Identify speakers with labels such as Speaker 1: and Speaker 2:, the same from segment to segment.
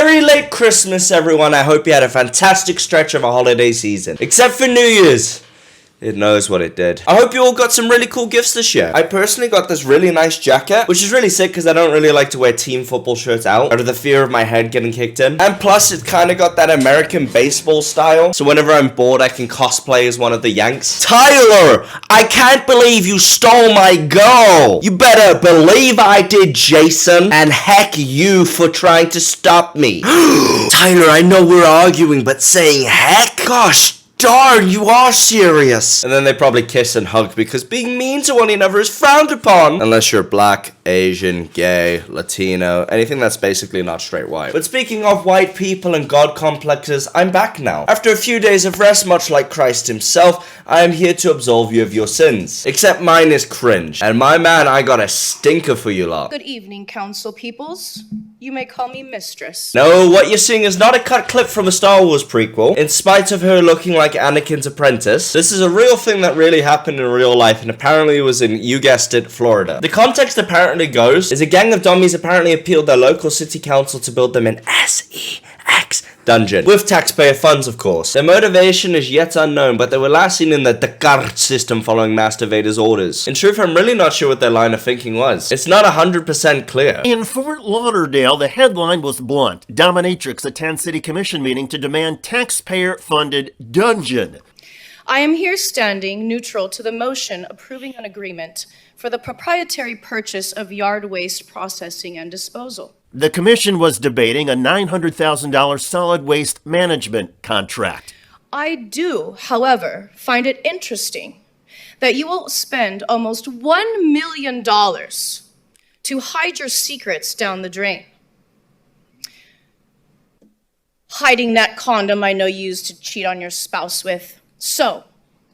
Speaker 1: very late Christmas, everyone. I hope you had a fantastic stretch of a holiday season. Except for New Year's. It knows what it did. I hope you all got some really cool gifts this year. I personally got this really nice jacket, which is really sick because I don't really like to wear team football shirts out of the fear of my head getting kicked in. And plus, it kind of got that American baseball style. So whenever I'm bored, I can cosplay as one of the Yanks. Tyler, I can't believe you stole my goal. You better believe I did, Jason. And heck you for trying to stop me. Tyler, I know we're arguing, but saying heck? Gosh, darn, you are serious. And then they probably kiss and hug because being mean to one another is frowned upon. Unless you're black, Asian, gay, Latino, anything that's basically not straight white. But speaking of white people and God complexes, I'm back now. After a few days of rest, much like Christ himself, I am here to absolve you of your sins. Except mine is cringe. And my man, I got a stinker for you lot.
Speaker 2: Good evening, council peoples. You may call me Mistress.
Speaker 1: No, what you're seeing is not a cut clip from a Star Wars prequel. In spite of her looking like Anakin's apprentice, this is a real thing that really happened in real life and apparently it was in, you guessed it, Florida. The context apparently goes is a gang of dummies apparently appealed their local city council to build them an SEX dungeon. With taxpayer funds, of course. Their motivation is yet unknown, but they were last seen in the Descartes system following Master Vader's orders. In truth, I'm really not sure what their line of thinking was. It's not 100% clear.
Speaker 3: In Fort Lauderdale, the headline was blunt. Dominatrix attends city commission meeting to demand taxpayer-funded dungeon.
Speaker 2: I am here standing neutral to the motion approving an agreement for the proprietary purchase of yard waste processing and disposal.
Speaker 3: The commission was debating a $900,000 solid waste management contract.
Speaker 2: I do, however, find it interesting that you will spend almost $1 million to hide your secrets down the drain. Hiding that condom I know you used to cheat on your spouse with. So,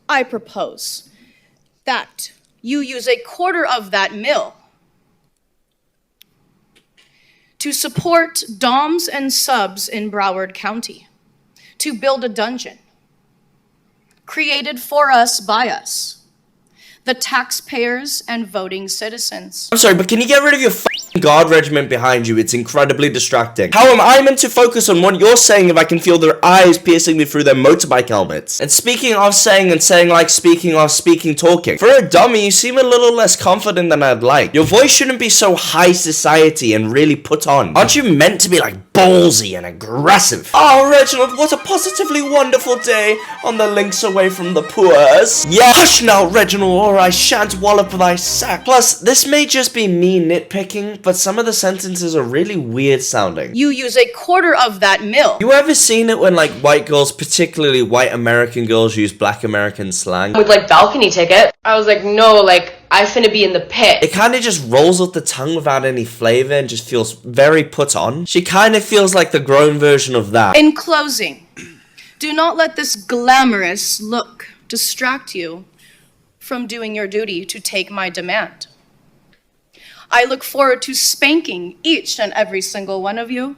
Speaker 2: I propose that you use a quarter of that mill to support doms and subs in Broward County, to build a dungeon created for us by us, the taxpayers and voting citizens.
Speaker 1: I'm sorry, but can you get rid of your guard regiment behind you? It's incredibly distracting. How am I meant to focus on what you're saying if I can feel their eyes piercing me through their motorbike helmets? And speaking of saying and saying like speaking of speaking talking. For a dummy, you seem a little less confident than I'd like. Your voice shouldn't be so high society and really put on. Aren't you meant to be like ballsy and aggressive? Oh, Reginald, what a positively wonderful day on the links away from the poors. Yeah, hush now, Reginald, or I shan't wallop thy sack. Plus, this may just be me nitpicking, but some of the sentences are really weird sounding.
Speaker 2: You use a quarter of that mill.
Speaker 1: You ever seen it when like white girls, particularly white American girls, use black American slang?
Speaker 4: With like balcony ticket, I was like, no, like I finna be in the pit.
Speaker 1: It kind of just rolls off the tongue without any flavor and just feels very put on. She kind of feels like the grown version of that.
Speaker 2: In closing, do not let this glamorous look distract you from doing your duty to take my demand. I look forward to spanking each and every single one of you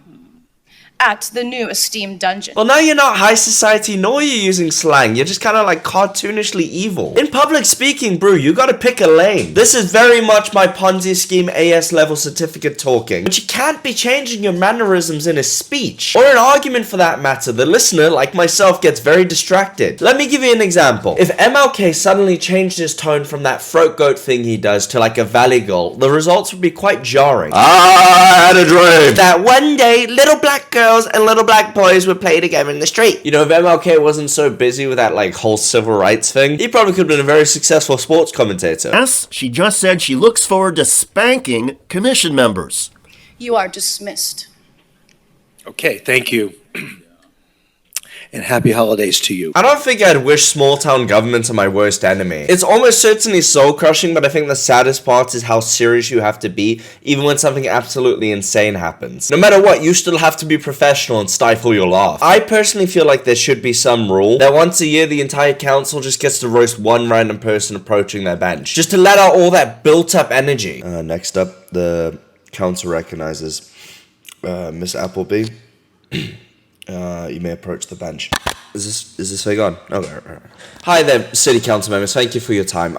Speaker 2: at the new esteemed dungeon.
Speaker 1: Well, now you're not high society, nor you're using slang. You're just kind of like cartoonishly evil. In public speaking, Brew, you gotta pick a lane. This is very much my Ponzi scheme AS level certificate talking. But you can't be changing your mannerisms in a speech. Or an argument for that matter. The listener, like myself, gets very distracted. Let me give you an example. If MLK suddenly changed his tone from that throat goat thing he does to like a valley girl, the results would be quite jarring. I had a dream that one day, little black girls and little black boys would play together in the street. You know, if MLK wasn't so busy with that like whole civil rights thing, he probably could have been a very successful sports commentator.
Speaker 3: Yes, she just said she looks forward to spanking commission members.
Speaker 2: You are dismissed.
Speaker 5: Okay, thank you. And happy holidays to you.
Speaker 1: I don't think I'd wish small town government on my worst enemy. It's almost certainly soul crushing, but I think the saddest part is how serious you have to be, even when something absolutely insane happens. No matter what, you still have to be professional and stifle your laugh. I personally feel like there should be some rule that once a year the entire council just gets to roast one random person approaching their bench, just to let out all that built up energy. Next up, the council recognizes Miss Appleby. You may approach the bench. Is this thing on? Okay, right. Hi there, city council members. Thank you for your time.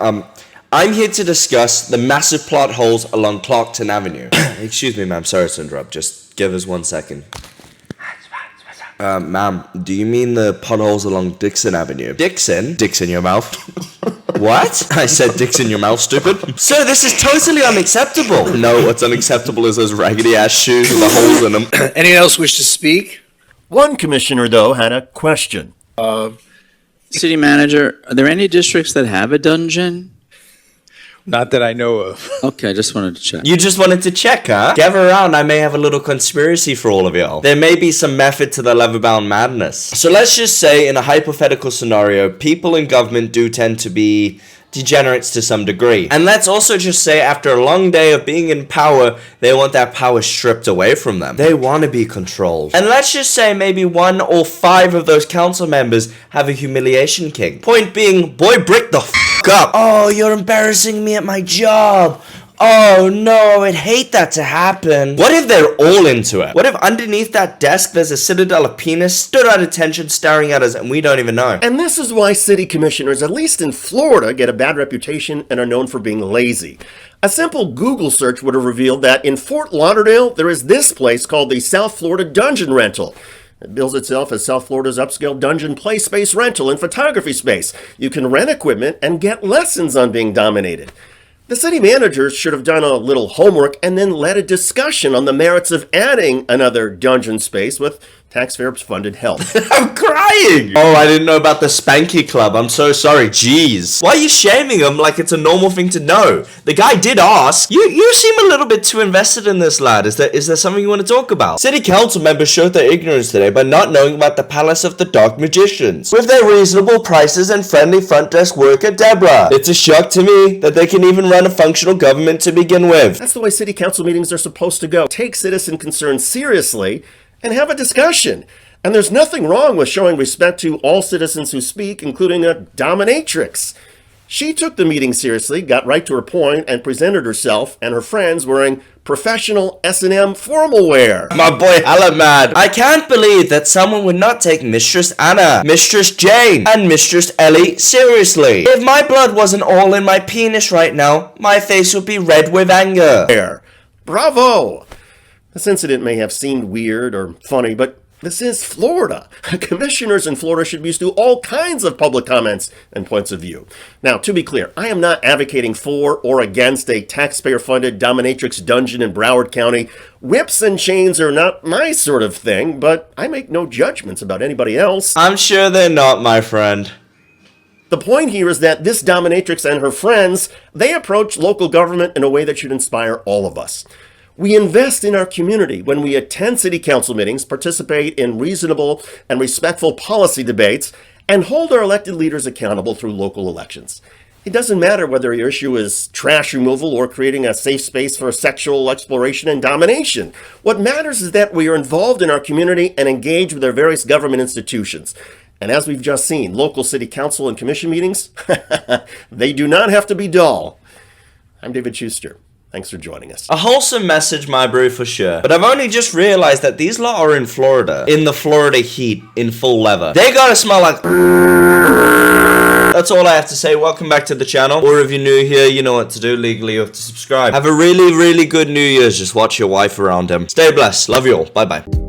Speaker 1: I'm here to discuss the massive plot holes along Clarkton Avenue. Excuse me, ma'am. Sorry to interrupt. Just give us 1 second. Ma'am, do you mean the potholes along Dixon Avenue? Dixon? Dicks in your mouth. What? I said dicks in your mouth, stupid. Sir, this is totally unacceptable. No, what's unacceptable is those raggedy ass shoes with the holes in them.
Speaker 5: Anyone else wish to speak?
Speaker 3: One commissioner, though, had a question.
Speaker 6: City manager, are there any districts that have a dungeon?
Speaker 7: Not that I know of.
Speaker 6: Okay, I just wanted to check.
Speaker 1: You just wanted to check, huh? Gather around, I may have a little conspiracy for all of y'all. There may be some method to the leather-bound madness. So let's just say, in a hypothetical scenario, people in government do tend to be degenerates to some degree. And let's also just say, after a long day of being in power, they want that power stripped away from them. They want to be controlled. And let's just say maybe 1 or 5 of those council members have a humiliation king. Point being, boy, brick the f*** up. Oh, you're embarrassing me at my job. Oh no, I would hate that to happen. What if they're all into it? What if underneath that desk there's a citadel of penis stood at attention staring at us and we don't even know?
Speaker 3: And this is why city commissioners, at least in Florida, get a bad reputation and are known for being lazy. A simple Google search would have revealed that in Fort Lauderdale, there is this place called the South Florida Dungeon Rental. It bills itself as South Florida's upscale dungeon play space rental and photography space. You can rent equipment and get lessons on being dominated. The city managers should have done a little homework and then led a discussion on the merits of adding another dungeon space with taxpayer-funded help.
Speaker 1: I'm crying! Oh, I didn't know about the Spanky Club. I'm so sorry. Jeez. Why are you shaming him like it's a normal thing to know? The guy did ask. You seem a little bit too invested in this, lad. Is there something you want to talk about? City council members showed their ignorance today by not knowing about the Palace of the Dark Magicians. With their reasonable prices and friendly front desk worker, Deborah. It's a shock to me that they can even run a functional government to begin with.
Speaker 3: That's the way city council meetings are supposed to go. Take citizen concerns seriously and have a discussion. And there's nothing wrong with showing respect to all citizens who speak, including a dominatrix. She took the meeting seriously, got right to her point, and presented herself and her friends wearing professional S&M formal wear.
Speaker 1: My boy hella mad. I can't believe that someone would not take Mistress Anna, Mistress Jane, and Mistress Ellie seriously. If my blood wasn't all in my penis right now, my face would be red with anger.
Speaker 3: Bravo! This incident may have seemed weird or funny, but this is Florida. Commissioners in Florida should be used to all kinds of public comments and points of view. Now, to be clear, I am not advocating for or against a taxpayer-funded dominatrix dungeon in Broward County. Whips and chains are not my sort of thing, but I make no judgments about anybody else.
Speaker 1: I'm sure they're not, my friend.
Speaker 3: The point here is that this dominatrix and her friends, they approach local government in a way that should inspire all of us. We invest in our community when we attend city council meetings, participate in reasonable and respectful policy debates, and hold our elected leaders accountable through local elections. It doesn't matter whether your issue is trash removal or creating a safe space for sexual exploration and domination. What matters is that we are involved in our community and engage with our various government institutions. And as we've just seen, local city council and commission meetings, they do not have to be dull. I'm David Schuster. Thanks for joining us.
Speaker 1: A wholesome message, my bro, for sure. But I've only just realized that these lot are in Florida. In the Florida heat, in full leather. They gotta smell like... That's all I have to say. Welcome back to the channel. Or if you're new here, you know what to do. Legally, you have to subscribe. Have a really, really good New Year's. Just watch your wife around him. Stay blessed. Love you all. Bye-bye.